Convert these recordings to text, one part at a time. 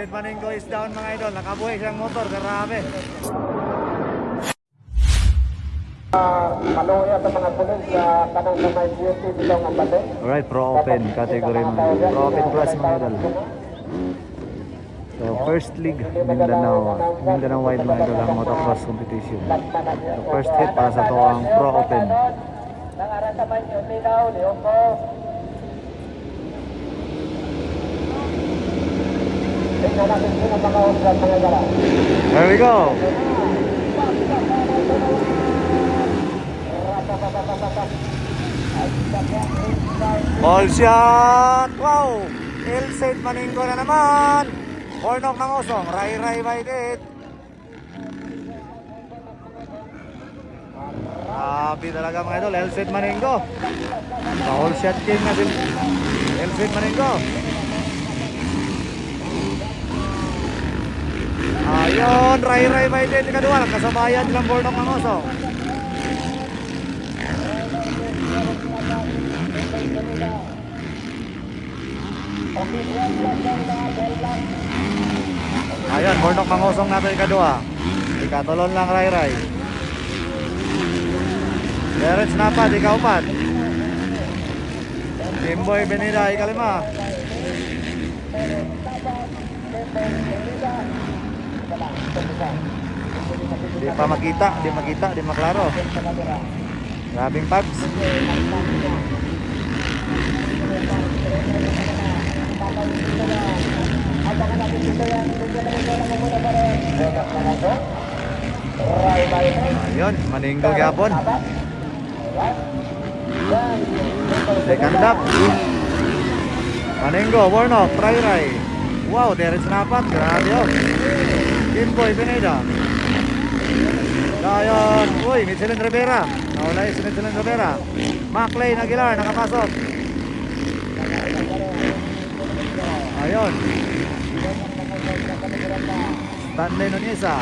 Hillside Maningo is down mga idol. Nakabuhay siyang motor, grabe. Alright, Pro Open category mga idol. Pro Open class mga idol. So first league Mindanao wide mga idol ang motocross competition. So first hit para sa to ang Pro Open. There we go. All shot. Wow. Hillside Maningo na naman. Hornok ng Osong. Ray by it. Grabe talaga mga idol. Hillside Maningo. All shot king na din. Hillside Maningo. Ayun, ray by it. Kadua, kasabayan lang Hornok ng Osong. Ayan, Hornok mangosong natin ikadua. Ikatulon lang ray. Derech Napad, ikaupat. Timboy Benida, ikalima. Di maklaro. Grabing pags. Ayun, Maningo gyapon. Second lap. Maningo, Warnock, Ray. Wow, Derech Napat, grabe oh. Kimboy Pineda. Ayun, uy, Michelin Rivera. Nawala si Michelin Rivera. McLean Aguilar, nakapasok. Ayun. Stanley Nunisa.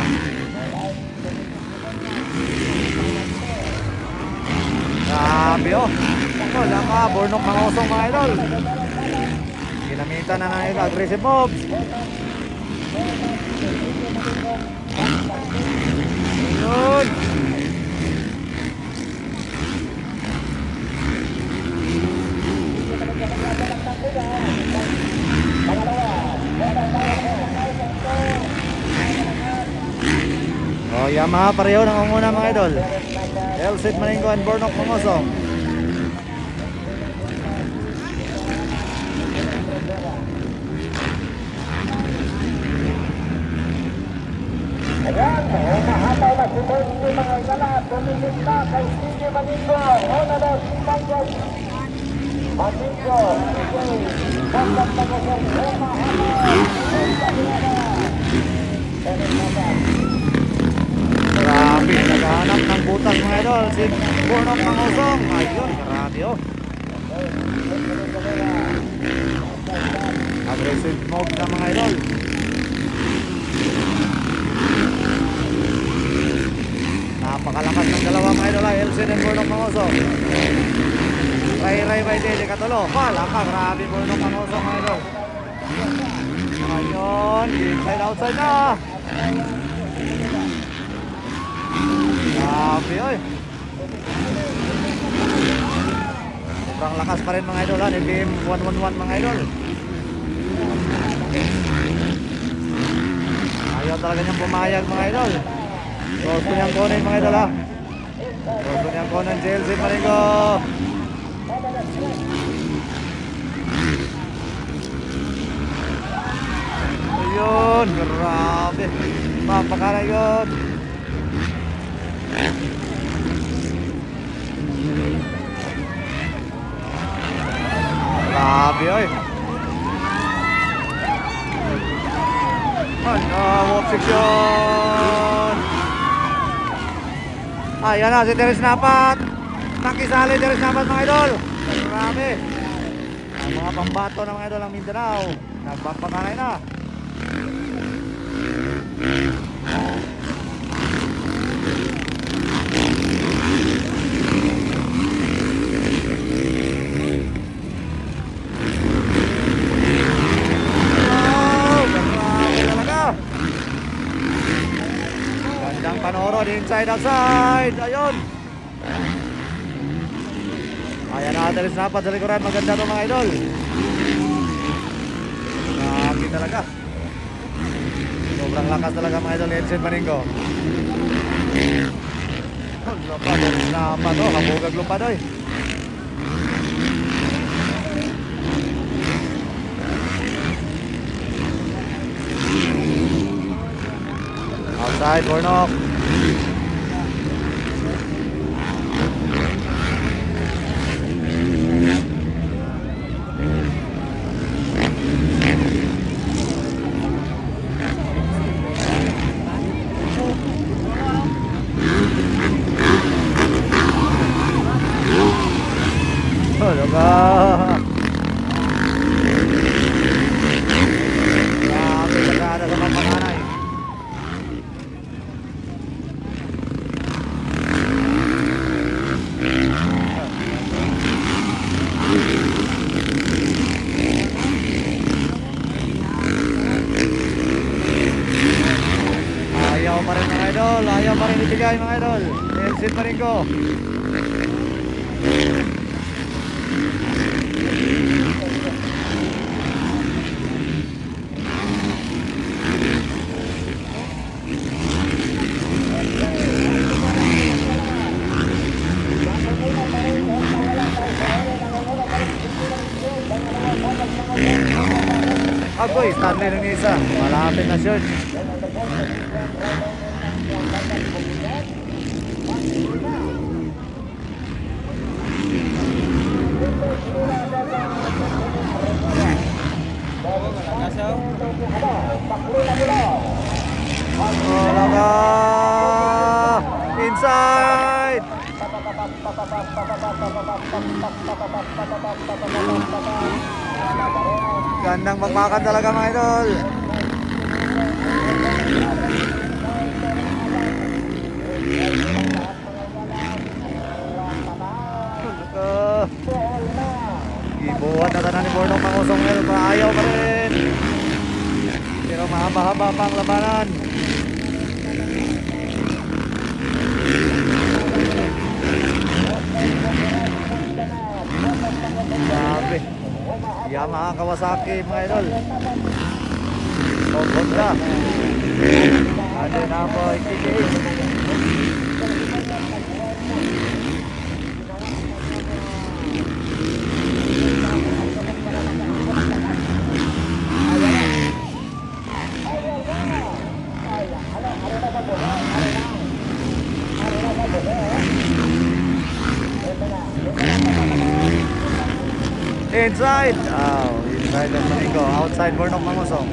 Grabe oh. Wala ka, Bornok mangosong mga idol. Ginamitan na ng aggressive moves. Ayun. Oh, Yamaha pareho nangunguna mga idol. Hillside Maningo and Bornok mangosong. Ayan, umahataw na si Bondi mga igala. Tumigit na kay CJ Maningo. Una daw si Mangoy Maningo. Bagkat na ko siyang umahataw. Grabe, naghahanap ng butas mga idol. Si Bornok mangosong. Ayun, grabe oh. Aggressive move na mga idol. Napakalakas ng dalawa mga idol ay Hillside and Bornok mangosong. Ray by Dede Katulo. Wala ka, grabe Bornok mangosong mga idol. Ayun, inside outside na. Grabe oy. Sobrang lakas pa rin mga idol ha. Team 111 mga idol. Ayaw talaga niyang pumayag mga idol. Gusto niyang kunin mga idol ha. Gusto niyang kunin si Hillside Maningo. Ayun, grabe. Mapakala yun. Grabe oy. Ano, walk section. Ayan na si Derech Napat. Nakisali Derech Napat mga idol. Grabe. Ang mga pambato ng mga idol ng Mindanao. Nagpapakanay na. Gandang panoro, inside outside. Ayun. Ayan natin dapat sa likuran. Maganda to mga idol. Grabe talaga. Sobrang lakas talaga mga idol. Edson Maningo. Lupad. Dapat to. Kabugag lupad oy. Outside, Bornok. Talaga. Grabe talaga sa pagpakanay. Ayaw pa rin mga idol. Ayaw pa rin ibigay mga idol. Exit pa rin ko. Agoy, Stanley ng isa. Malapit na shoot. Talaga. Inside. Gandang magmakan talaga mga idol. Ibuhat na tanan ni Bornok Mangusong ngayon. Ayaw pa rin. Pero mahaba-haba pa ang labanan. Grabe. Yamaha Kawasaki mga idol. Honda. Ano na po, ikikik. Inside. Oh, inside ang Maningo. Outside Bornok Mangusong.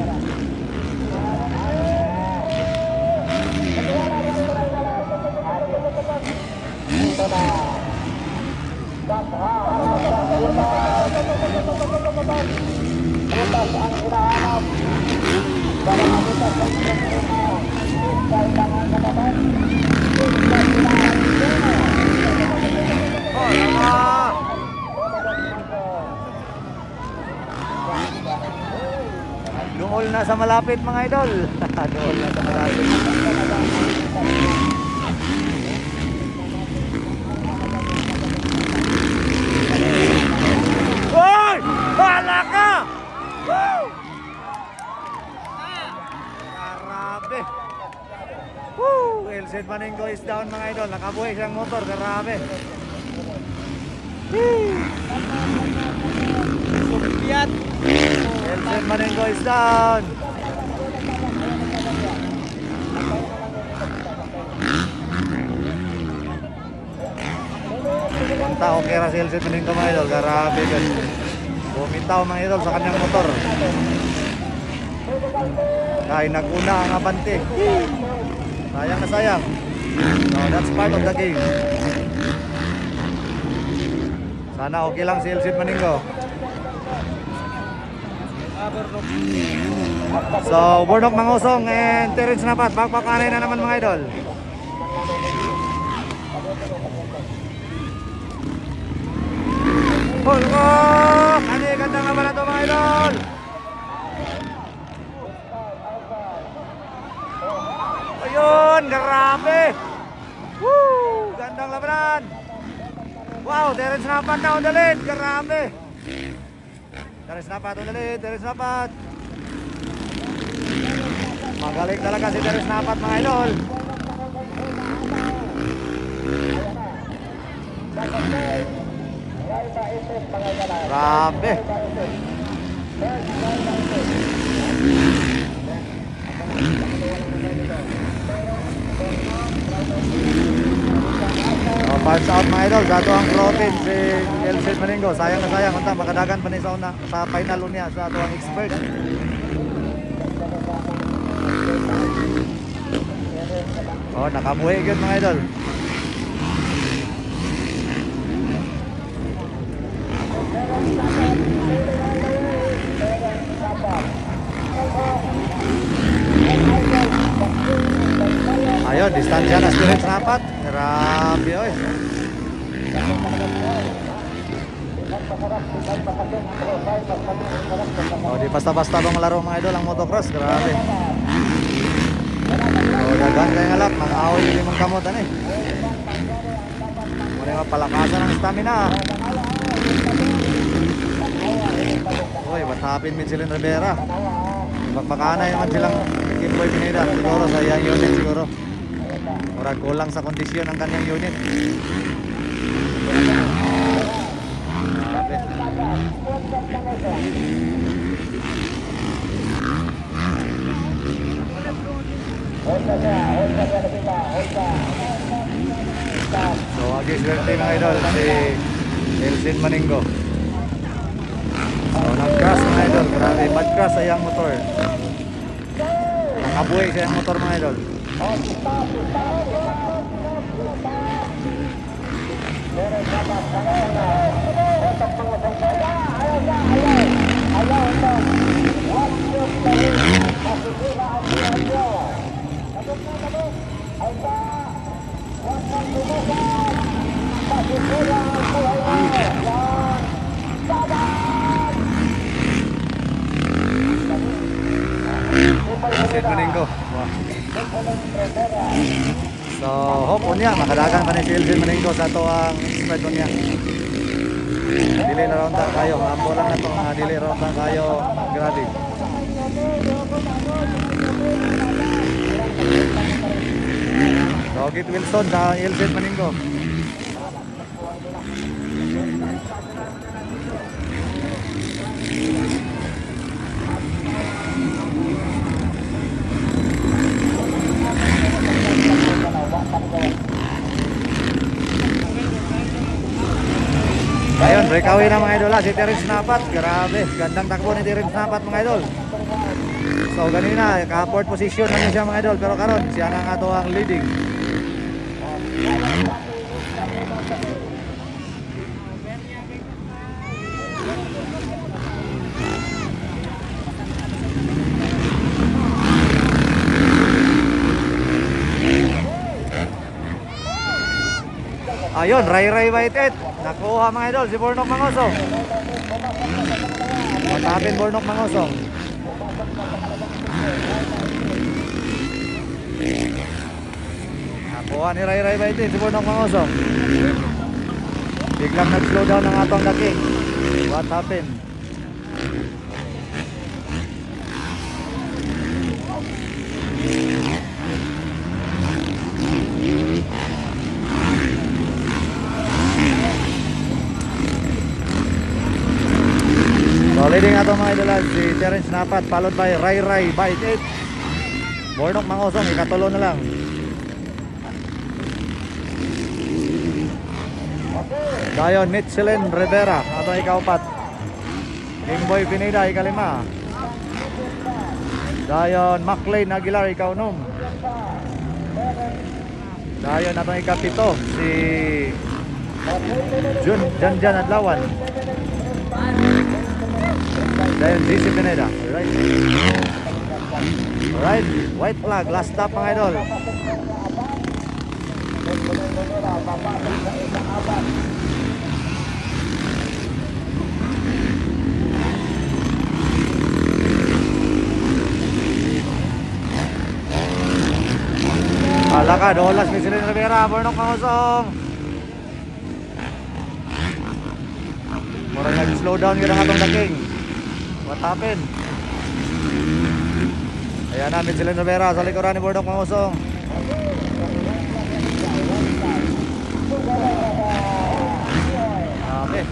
Dool na sa malapit mga idol. Dool na sa malapit. Hoy! Hala ka! Woo! Grabe. Woo! Elsen Maningo is down mga idol. Nakabuhay siyang motor. Grabe. Sumpiyat. Elsen Maningo is down. Punta okay ra si Elsen Maningo mga idol. Grabe guys. Bumitaw mga idol sa kanyang motor. Kaya naguna ang abante. Sayang na sayang. So that's part of the game. Sana okay lang si Elsen Maningo. So, Bornok Mangusong and Terence Napat. Bakbakanay na naman mga idol. Bornok! Ano yung gandang naman na ito mga idol? Ayun, grabe. Woo! Gandang labanan. Wow, Terence Napat na on the lead. Grabe. Terence Napat on the lead. Terence Napat. Magaling talaga si Terence Napat, mga idol. Grabe. Parts out, mga idol. Sa ito ang protein si Elsid Maningo. Sayang na sayang. Unta, makadagan pa ni sa una. Sa final unya sa ito ang expert. Oh, nakabuhi yun, mga idol. Ayun, distansya na Terence Napat. Grabe, oy. Oh, di basta-basta bang laro, mga idol, ang motocross. Grabe. Oh, dagan kayo nga lap. Mga away yung limang kamutan eh. Muna yung palakasan ng stamina. Uy, what happened with Silen Rivera? Magpakana naman silang Kimboy Pineda. Siguro sa iyang unit siguro. Murag kulang sa kondisyon ang kanyang unit. Grabe. So, agis swerte, mga idol, si Elsin Maningo. So, nag-crash, mga idol. Grabe, bad crash sa iyang motor. Nakabuhay sa iyang motor, mga idol. Elsin Maningo. Wow. So, hope unya makadagan pa ni si Elsin Maningo sa ito ang spread unya. Dili na round kayo, ambo lang na ito nga dili round kayo. Grabe. Rogit Wilson sa Elsin Maningo. Ayun, breakaway na, mga idol, si Terence Napat. Grabe, gandang takbo ni Terence Napat, mga idol. So ganina, ka-fourth position na siya, mga idol. Pero karon siya na nga ito ang leading. Ayun, Ray Whitehead. Nakuha, mga idol, si Bornok Mangosong. Matapin Bornok Mangosong. Nakuha ni Ray Whitehead si Bornok Mangosong. Biglang nag-slow down ang atong daking. What happened? So leading ato, mga idol, si Terence Napat, followed by Ray Whitehead. Bornok Mangosong, ikatulo na lang. Dayon Mitchellen Rivera, ato ikaupat. Kingboy Pineda, ikalima. Dayon McLean Aguilar, ikaunom. Dayon ato ikapito, si Janjan Adlawan. Dayon JC Pineda. Alright, white flag, last stop, mga idol. Alakad, Olas, Michelin Rivera, Burnok Mangusong. Murang nag-slow down yun ang atong daking. What happened? Ayan na, Michelin Rivera sa likuran ni Burnok Mangusong. Okay.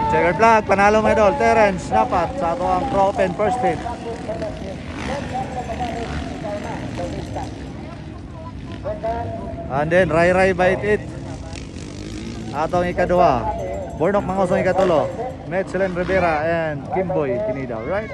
Checker flag, panalo mga idol. Terence, dapat sa ato ang pro open first hit. And then, Rai Rai bite it. Atong ikaduha. Burnok Mangusong ikatulo. Michelin Rivera and Kimboy Pinida, right?